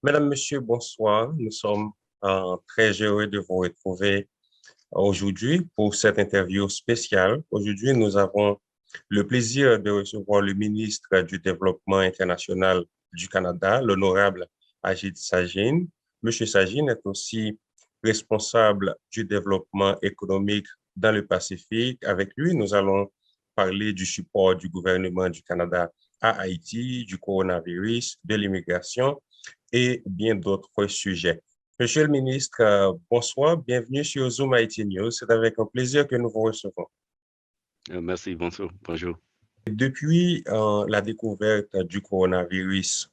Mesdames, Messieurs, bonsoir. Nous sommes très heureux de vous retrouver aujourd'hui pour cette interview spéciale. Aujourd'hui, nous avons le plaisir de recevoir le ministre du Développement international du Canada, l'honorable Ajit Sajin. Monsieur Sajin est aussi responsable du développement économique dans le Pacifique. Avec lui, nous allons parler du support du gouvernement du Canada à Haïti, du coronavirus, de l'immigration et bien d'autres sujets. Monsieur le ministre, bonsoir, bienvenue sur Zoom Haïti News. C'est avec un plaisir que nous vous recevons. Merci, bonjour, bonjour. Depuis la découverte du coronavirus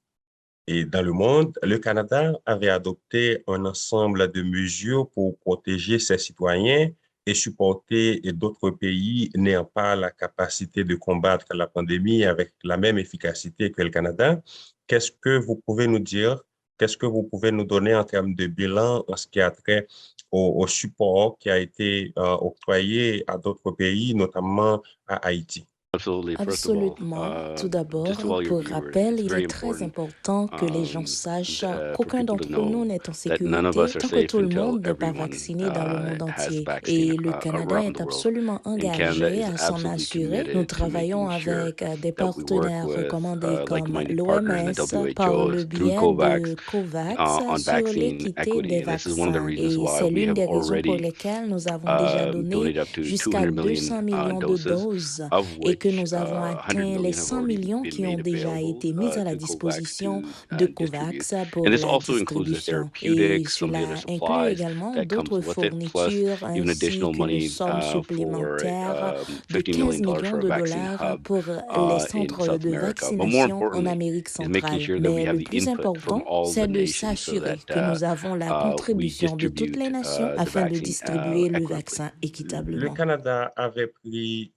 et dans le monde, le Canada avait adopté un ensemble de mesures pour protéger ses citoyens et supporter d'autres pays n'ayant pas la capacité de combattre la pandémie avec la même efficacité que le Canada. Qu'est-ce que vous pouvez nous dire? Qu'est-ce que vous pouvez nous donner en termes de bilan en ce qui a trait au support qui a été octroyé à d'autres pays, notamment à Haïti? Absolutely. First of all, Absolument. Tout just to d'abord, all your pour viewers, rappel, it's il very est très important important que les gens sachent for qu'aucun people to d'entre nous know n'est en that none of sécurité us are tant que safe tout le until monde n'est pas everyone vacciné dans le monde has entier. vaccine Et le Canada around est the world. absolument And Canada engagé is à s'en absolutely assurer. Nous committed to travaillons making sure avec des that we work partenaires with recommandés comme like-minded partners in the l'OMS par WHO le through biais COVAX de COVAX on sur vaccine l'équité equity. des And this is one of the vaccins. reasons Et why c'est we l'une have des raisons pour already lesquelles nous avons déjà donné donated up to jusqu'à 200 million 200 millions de doses, doses of et que which nous avons 100 atteint les million have 100 already millions been qui ont made déjà available été mis à la to COVAX disposition to de distribute. COVAX And pour this la also includes the distribution. Et therapeutics, some of the other cela inclut supplies également that comes d'autres with it, plus fournitures even ainsi additional qu'une money somme for supplémentaire de $50 15 million millions for a de vaccine dollars hub pour les in centres South de America. But more vaccination en importantly, Amérique is making centrale. sure that we Mais have le the plus input from important, all the c'est de nations so s'assurer that que nous avons la we contribution de toutes les distribute nations the afin de vaccine distribuer le equitably. vaccin Le équitablement. Canada avait pris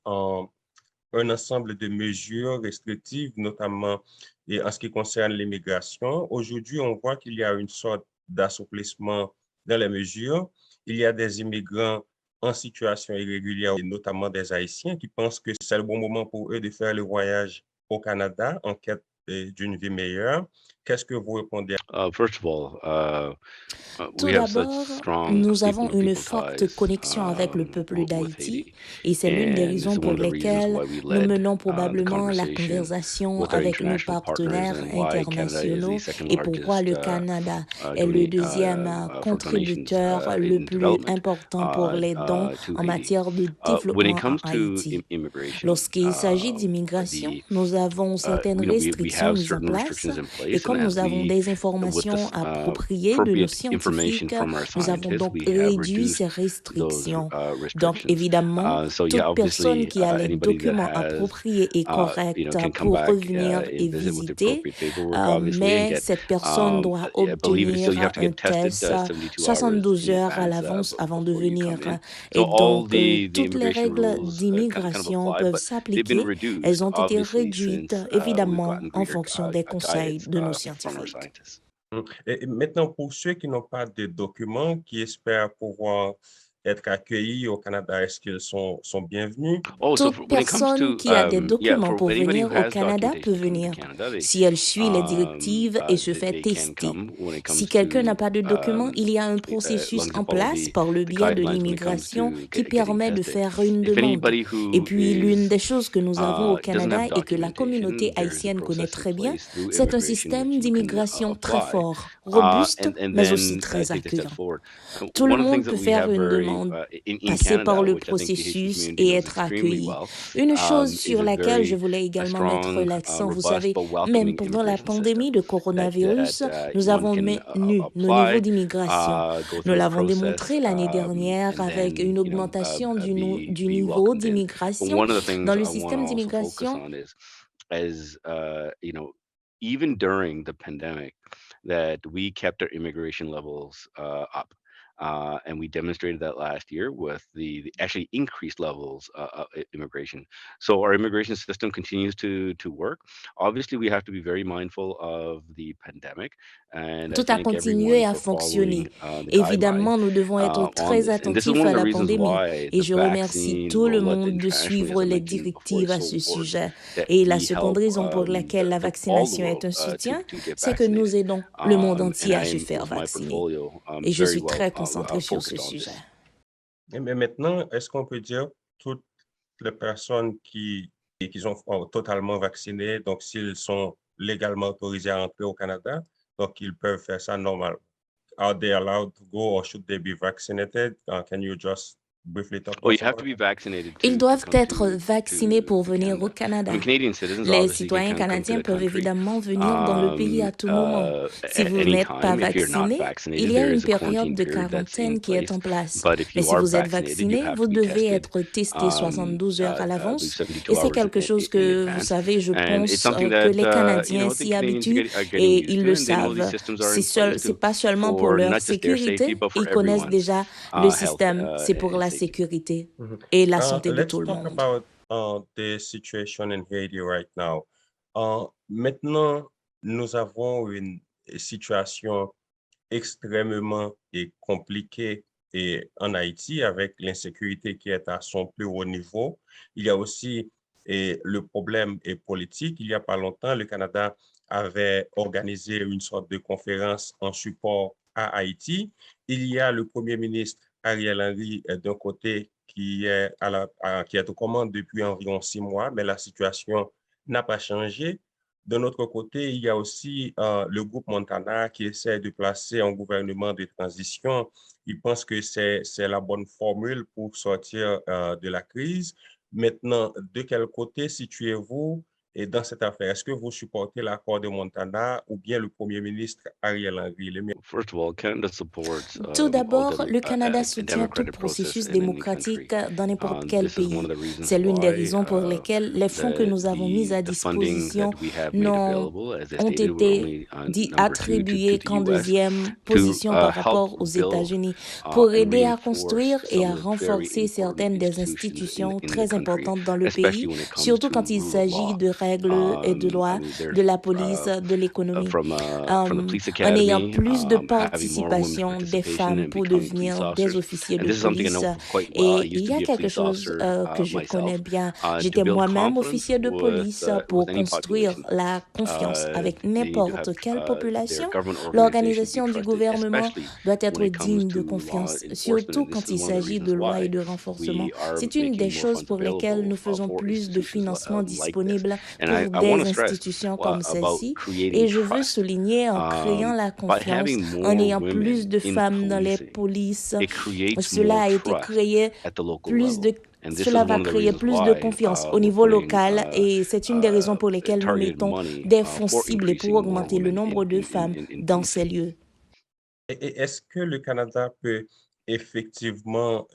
un ensemble de mesures restrictives, notamment et en ce qui concerne l'immigration. Aujourd'hui, on voit qu'il y a une sorte d'assouplissement dans les mesures. Il y a des immigrants en situation irrégulière, et notamment des Haïtiens, qui pensent que c'est le bon moment pour eux de faire le voyage au Canada en quête d'une vie meilleure. Qu'est-ce que vous répondez? First of all, we Tout have such d'abord, strong nous avons une people-to-people forte ties connexion avec le peuple with d'Haïti Haiti, et c'est l'une des and this is raisons one pour of the reasons lesquelles why we nous led menons the probablement la conversation conversation with our avec nos international partners partenaires and why Canada is the internationaux second et pourquoi largest le Canada est le donate deuxième for donations contributeur le in plus development important pour les dons to en Haiti. matière de When it développement en comes to Haïti. immigration, Lorsqu'il s'agit d'immigration, the nous avons certaines we restrictions have mises en certain place restrictions in et place, and comme nous as avons we, des with informations this appropriées de nos appropriate information scientifiques, from our nous avons scientists, donc we have réduit ces reduced those restrictions. Donc, restrictions. évidemment, So yeah, toute personne obviously, qui a les anybody that documents has, appropriés et corrects can come pour back revenir et and visit with the visiter, appropriate paperwork, obviously, and mais get. cette personne doit I believe it is still you have obtenir to un get tested test 72 hours 72 in heures à advance l'avance avant de before you come venir. in. So Et all donc, the toutes les immigration règles rules kind of d'immigration apply, peuvent but they've been s'appliquer. Elles reduced ont été obviously réduites, since we've évidemment, gotten en greater fonction des conseils guidance de nos from our scientifiques. scientists. Et maintenant, pour ceux qui n'ont pas de documents, qui espèrent pouvoir être accueillis au Canada, est-ce qu'ils sont bienvenus? Oh, so Toute when it comes personne to qui a des documents for pour anybody who venir au has Canada peut documentation to come into venir Canada, si elle suit les directives et se fait they can tester. come. When it Si comes quelqu'un n'a to pas de documents, il y a un as long processus as they en follow place par le the biais de guidelines when it comes l'immigration to qui getting permet de tested. faire une If demande. anybody Et who puis, l'une is des choses que nous avons au doesn't Canada have et que la documentation, communauté there is a haïtienne connaît process in très bien, place through c'est un immigration which système you can d'immigration très apply, fort, robuste, and mais aussi then très take the steps accueillant. forward. Tout le One of the things monde that peut we faire have une very demande, in passer par Canada, le which I think the Haitian processus community et knows être extremely accueilli. well, Une chose is sur a laquelle je very voulais également mettre strong, l'accent, vous robust, savez, but même welcoming pendant la immigration system pandémie de that coronavirus, nous one avons can maintenu nos niveaux apply, d'immigration. go Nous through a l'avons process, démontré l'année dernière and avec then une augmentation du be niveau welcomed in. But d'immigration one of the dans things le I want to système also focus d'immigration. on is even during the pandemic, that we kept our immigration levels up. And we demonstrated that last year with the actually increased levels of immigration. So our immigration system continues to work. Obviously, we have to be very mindful of the pandemic, and I Tout a thank continué everyone à for fonctionner. following the guidelines Évidemment, nous devons être on très this. And this is attentifs one of à the la reasons pandémie why et the je remercie vaccine tout le rollout monde de internationally, as suivre I les mentioned before, directives is à so ce important sujet. that Et la we seconde help raison pour laquelle la all the vaccination est world un soutien, to get c'est que nous vaccinated. aidons le monde And entier à I se am, faire with my vacciner. portfolio, Et je very suis well très concentrée sur ce focused on sujet. this. Mais maintenant, est-ce qu'on peut dire toutes les personnes qui sont totalement vaccinées, donc s'ils sont légalement autorisés à entrer au Canada, donc ils peuvent faire ça normal? Are they allowed to go or should they be vaccinated? Can you just briefly talk to Oh, you us have about to be that? vaccinated Ils to doivent come être vaccinés pour to venir au Canada. I Canada. mean, Canadian citizens Les obviously citoyens can come to canadiens the peuvent country évidemment venir dans le pays à tout moment. Si vous n'êtes pas anytime. If you're not vacciné, il vaccinated, y a there une is a période quarantine de period that's in quarantaine qui est place. en place. But if Mais you si are vous êtes vaccinated, you vacciné, have vous to be devez tested être testé 72 heures à I believe l'avance. 72 Et c'est hours quelque chose in que, vous advance. savez, je And it's pense something que that les Canadiens the s'y Canadians habituent are getting et used ils to, le and they know these savent. systems are in place C'est pas seulement pour for leur not just their safety, sécurité, but for ils connaissent everyone's déjà le health système, c'est pour and la safety. sécurité Mhm. et la santé de Let's tout le talk monde. about the situation in Haiti right now. Maintenant, nous avons une situation extrêmement compliquée en Haïti avec l'insécurité qui est à son plus haut niveau. Il y a aussi le problème politique. Il n'y a pas longtemps, le Canada avait organisé une sorte de conférence en support à Haïti. Il y a le Premier ministre Ariel Henry d'un côté qui est, qui est aux commandes depuis environ 6 mois, mais la situation n'a pas changé. De notre côté, il y a aussi le groupe Montana qui essaie de placer un gouvernement de transition. Il pense que c'est la bonne formule pour sortir de la crise. Maintenant, de quel côté situez-vous et dans cette affaire? Est-ce que vous supportez l'accord de Montana ou bien le Premier ministre Ariel Henry? First of all, Canada supports Tout all d'abord, le Canada a soutient tout democratic process processus in any country. démocratique dans n'importe quel This is one pays. of the reasons C'est l'une des why raisons pour lesquelles les fonds que nous avons mis à the funding disposition that we have made n'ont available, as I ont stated, we're été only on number 2 attribués to qu'en the US, deuxième to position par help rapport aux build États-Unis pour and aider à reinforce construire et à some very renforcer important certaines des institutions institutions in the très country, importantes dans le especially pays, when it comes surtout to quand il rule of s'agit law. de règles et de I lois, mean, de there's la police, de l'économie. from the police En ayant academy, plus de having more women's participation des participation femmes and pour becoming police devenir des officers. officiers And de this is something I police. know quite well. I Et used il to y a be a quelque police chose officer que je myself. connais bien. To J'étais build moi-même confidence officier de police with pour any construire population, la confiance avec they need to n'importe have quelle their population. government organization be L'organisation du trusted, gouvernement especially doit when être it comes digne de to law confiance, enforcement. surtout And this quand is il one of the s'agit reasons de lois et why de renforcement. we are C'est une des making more choses funds pour lesquelles available nous faisons for plus de institutions financements like this. disponibles And pour I want des to stress institutions comme about celle-ci. creating Et je veux trust. souligner en créant la By confiance, having en more ayant plus women de in femmes dans les policing, polices, it creates cela more a été trust créé at the local plus level. de And this cela is va one of the créer reasons plus de why confiance au we're niveau putting local et c'est une des raisons pour lesquelles nous targeted mettons money des fonds for ciblés pour increasing more augmenter le women nombre de femmes in dans ces policing. lieux. Et est-ce que le Canada peut effectivement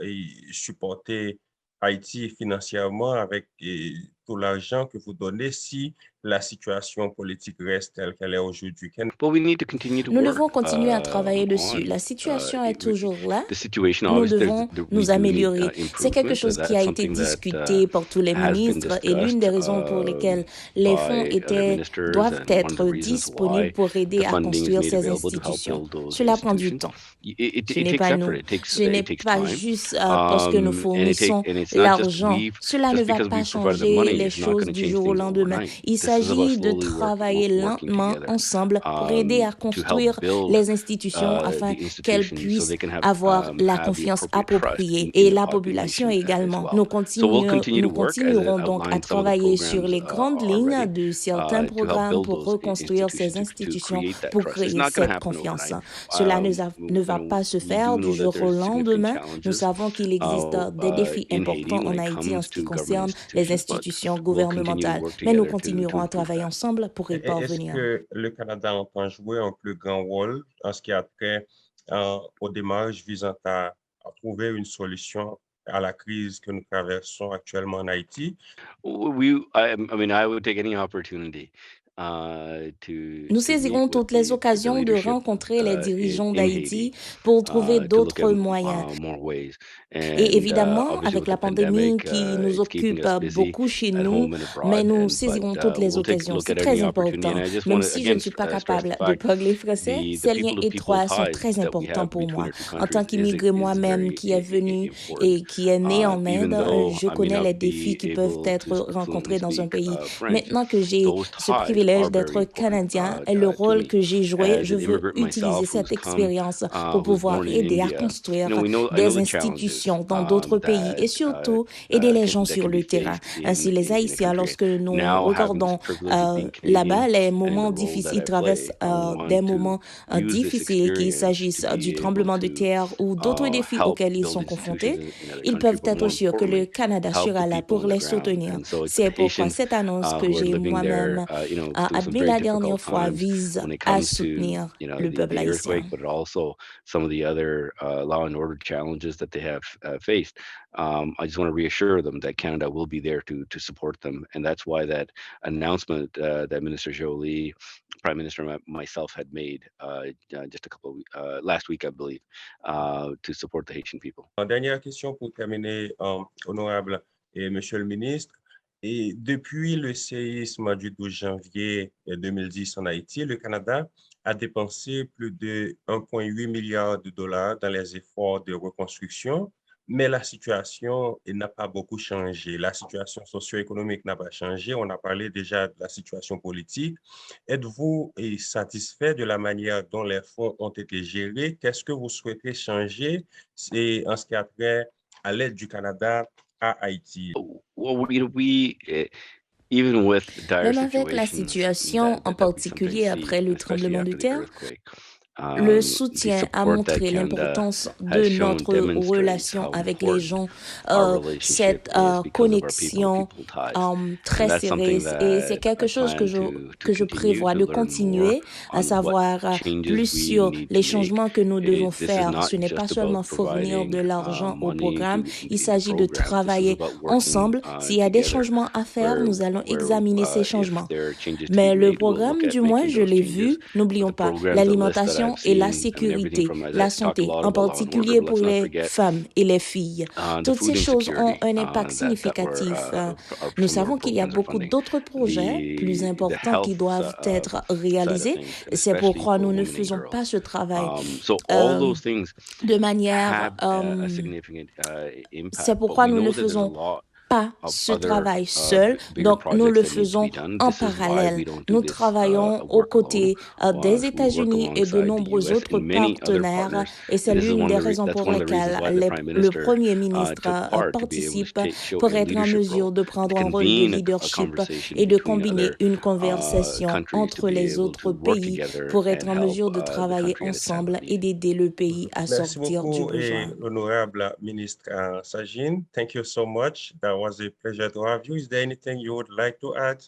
supporter Haïti financièrement avec tout l'argent que vous donnez si la situation politique reste telle qu'elle est aujourd'hui? But we need to continue to Nous work devons continuer à travailler dessus. La on situation est toujours là. the situation. Nous Obviously, devons we nous do need améliorer. C'est quelque improvement. chose qui a That's été something that discuté par tous les has been ministres et l'une discussed des raisons pour lesquelles les fonds by other ministers, doivent and one of the être reasons disponibles why pour aider the à funding is construire made ces available to help institutions. build those Cela prend du institutions. temps. It Ce n'est takes pas effort. nous. It Ce n'est takes pas time. juste parce que nous fournissons And it's not just l'argent. Cela ne just va because pas we've provided the changer money, les it's not choses going to du change jour au things lendemain. overnight. Il This is about s'agit de slowly travailler working lentement together ensemble pour aider à to help construire build les institutions the afin qu'elles institutions so puissent they can avoir la have the confiance appropriate trust appropriée in et the la population population as également. well. So we'll continue to Nous work as it continuerons donc à outlines some of the travailler sur programs les grandes are lignes ready de certains to help programmes build pour those reconstruire institutions ces to institutions, create that pour trust. It's créer not going to cette happen confiance. overnight. Cela ne va pas se We faire do du know that jour au there's significant lendemain. Nous challenges savons qu'il existe des défis in Haiti importants when en it Haïti en comes ce qui to government concerne les institutions, but institutions we'll continue to gouvernementales. work Mais nous together continuerons to à improve travailler that. ensemble pour y Est-ce parvenir. que le Canada entend jouer un plus grand rôle en ce qui a trait aux démarches visant à trouver une solution à la crise que nous traversons actuellement en Haïti? I mean, I would take any opportunity Nous to meet saisirons with toutes les the occasions de leadership rencontrer les dirigeants in Haiti d'Haïti pour trouver to look at d'autres moyens. more ways. Et And évidemment, obviously, avec with la the pandémie pandemic, qui nous it's keeping occupe us busy beaucoup chez at nous, home and mais abroad. nous But saisirons toutes les we'll take a occasions. look C'est at any très opportunity. And important. I just Même want to si je ne again suis pas stress capable the de fact parler français, the ces liens people-to-people étroits sont ties très that we importants have pour between moi. our two En tant countries qu'immigré is moi-même very qui est venu important. et qui est né en Even Inde, though je I may connais not les be défis qui peuvent able to être fluently rencontrés dans un speak pays. French, Maintenant que j'ai those ce ties privilège are very d'être important canadien et le to rôle me. que j'ai joué, As je an veux immigrant utiliser myself, cette expérience pour who's pouvoir born in aider à India, construire I know des the challenges institutions dans d'autres pays et surtout aider les gens that sur can be le terrain. faced Ainsi, les in a Haïtiens, country. lorsque nous Now, having this regardons privilege of being là-bas Canadian les and in the moments role that difficiles, ils I traversent play, I want des to moments use this difficiles, qu'il experience to s'agisse du be able tremblement de to terre ou d'autres défis help auxquels ils build sont institutions confrontés. in other Ils countries, peuvent but être more sûrs que le importantly, Canada help sera the là people pour on the les ground. soutenir. And so it's the C'est pourquoi Haitians cette annonce que who are j'ai living there, moi-même through some admis very la dernière difficult fois times vise when it à comes to, soutenir le peuple the haïtien. earthquake, but also some of the other law and order challenges that they have faced. I just want to reassure them that Canada will be there to support them, and that's why that announcement that Minister Jolie, Prime Minister, and myself had made just a couple of last week, I believe, to support the Haitian people. Dernière question pour terminer, honorable et Monsieur le ministre. Et depuis le séisme du 12 janvier 2010 en Haïti, le Canada a dépensé plus de 1,8 milliard de dollars dans les efforts de reconstruction, mais la situation n'a pas beaucoup changé. La situation socio-économique n'a pas changé. On a parlé déjà de la situation politique. Êtes-vous satisfait de la manière dont les fonds ont été gérés? Qu'est-ce que vous souhaitez changer en ce qui a trait à l'aide du Canada à Haïti? Well, even with dire Même avec la situations situation, en that we sometimes particulier see, après le especially tremblement de after the terre, earthquake, le the soutien a support that montré Canada l'importance has de shown notre demonstrates relation how avec les important gens, our relationship cette is because of our connexion people-to-people ties. très And that's serrée. something Et c'est that I quelque chose plan to que je continue prévois to de learn more continuer, à on what savoir changes plus we sur need les to make. changements que nous devons This is faire. not Ce n'est pas just about seulement fournir de providing l'argent au money programme, il into s'agit de programs. This is travailler about working ensemble. S'il y a des together. changements à faire, nous allons Where examiner ces if changements. there are changes to be Mais le made, we'll look programme, at du moins, making je those l'ai changes. vu, But n'oublions the pas programs, the list that l'alimentation I've et la seen, I mean, everything sécurité, from, as la I talked a santé, lot en about law and order, particulier but pour let's not les forget femmes et les filles. the Toutes ces food choses ont insecurity un impact that were significatif. Nous some of our savons qu'il y a programs are beaucoup funding. d'autres projets plus The importants qui health doivent être side of réalisés. things, and C'est especially pourquoi for nous ne women and faisons pas girls. ce travail So all euh, those things de manière... have a significant c'est impact, but pourquoi we nous ne know that there's a faisons lot pas of ce other travail seul, bigger donc nous projects le that need to be faisons done. en This is why we parallèle. don't do Nous this travaillons aux work alone. côtés des We work États-Unis et de alongside the nombreux U.S. autres and many other partenaires, partners, et c'est and this is l'une one des of raisons that's pour one of the reasons lesquelles why the Prime le Minister Premier ministre took part to be able participe to show pour a être en leadership role mesure de and to prendre un rôle de convene a leadership conversation et de between combiner other une conversation countries to entre be les able to autres work pays together pour être and en help mesure de the travailler country at its time of ensemble et need. d'aider le pays à Merci sortir du beaucoup, besoin. Honorable Ministre Sajine. Thank you so much. That was a pleasure to have you. Is there anything you would like to add?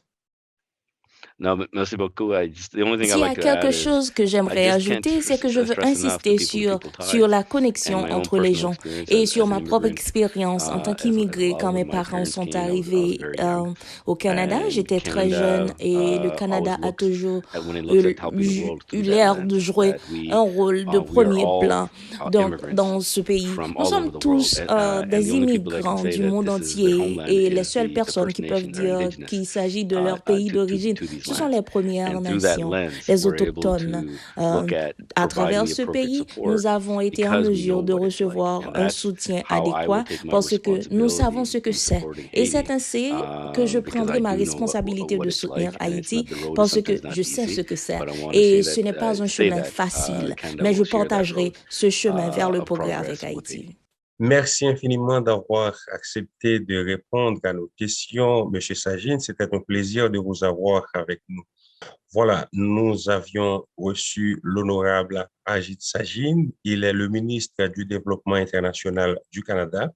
No, merci beaucoup. The only thing I S'il y a like to add quelque is chose que I j'aimerais just can't ajouter, c'est que je veux stress enough the insister people-to-people sur ties la and connexion my own entre les personal gens experience et sur as an ma propre immigrant. expérience en tant As qu'immigré. well, Quand mes when my parents parents sont came, I was arrivés very young. au Canada, And j'étais très Canada jeune et le always Canada a looks toujours at when it looks at helping the world eu through that l'air de lens, jouer that un rôle de we are premier all plan immigrants dans ce pays. from Nous all over sommes the world, tous and the des only people that can immigrants say du that monde this is their entier homeland et les is seules the personnes First qui peuvent Nations that are dire indigenous qu'il s'agit de leur pays d'origine, to these ce sont lands. les Premières And through that Nations, lens, les we're able autochtones. to look at À providing travers the ce appropriate pays, support nous avons été en because we know mesure de what it's like. recevoir And un that's soutien how I will adéquat take my parce que nous savons ce responsibility que in c'est. supporting Et c'est Haiti, ainsi que je because prendrai I ma do know responsabilité what de it's soutenir like, and it's Haïti not, the road is parce que sometimes not je sais ce easy, que c'est. but I want to Et say ce n'est pas un say chemin that facile, Canada mais je will share that partagerai road ce chemin vers le of progrès avec progress with Haiti. Haïti. Merci infiniment d'avoir accepté de répondre à nos questions, Monsieur Sajine. C'était un plaisir de vous avoir avec nous. Voilà, nous avions reçu l'honorable Ajit Sajine. Il est le ministre du Développement international du Canada.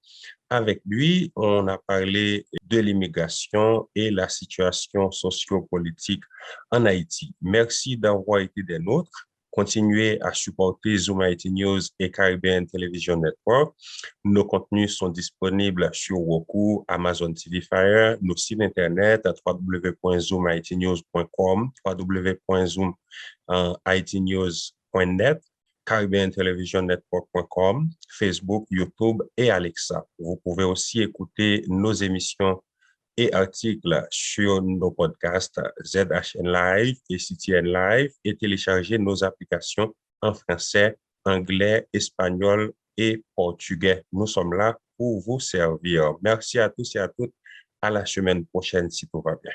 Avec lui, on a parlé de l'immigration et la situation sociopolitique en Haïti. Merci d'avoir été des nôtres. continuez à supporter Zoom Haïti News et Caribbean Television Network. Nos contenus sont disponibles sur Roku, Amazon TV Fire, nos sites internet www.zoomhaitinews.com, www.zoomhaitinews.net, caribbeantelevision.network.com, Facebook, YouTube et Alexa. Vous pouvez aussi écouter nos émissions et articles sur nos podcasts ZHN Live et CTN Live et télécharger nos applications en français, anglais, espagnol et portugais. Nous sommes là pour vous servir. Merci à tous et à toutes. À la semaine prochaine si tout va bien.